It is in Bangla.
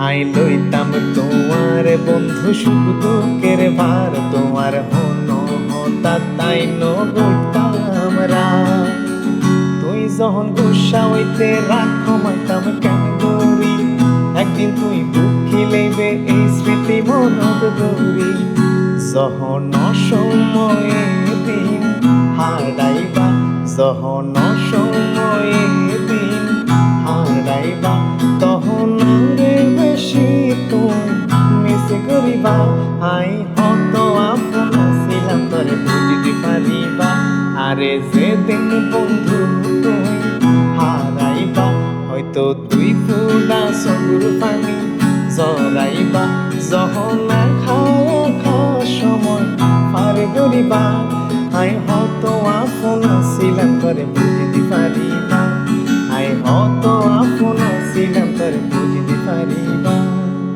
আই লইতাম তোমার বন্ধু সুখ দুঃখের ভার, তোমার হন হতা তাই নইতাম রা। তুই যখন গুসা হইতে রাখো মাইতাম কেন গরি, একদিন তুই দুঃখী লইবে এই স্মৃতি মনত গরি। যখন অসময়ে দিন হারাইবা, যখন অসময়ে দিন হারাইবা, তখন রে বেশি তুই মিছে করিবা। আই হত আপন ছিলাম তোরে বুঝিতে পারিবা, আরে যেদিন বন্ধু তুই হারাইবা, হয়তো তুই ফুলা চকুর পানি জরাইবা। যখন খা সময় পার করিবা, আই হত আপন ছিলাম তোরে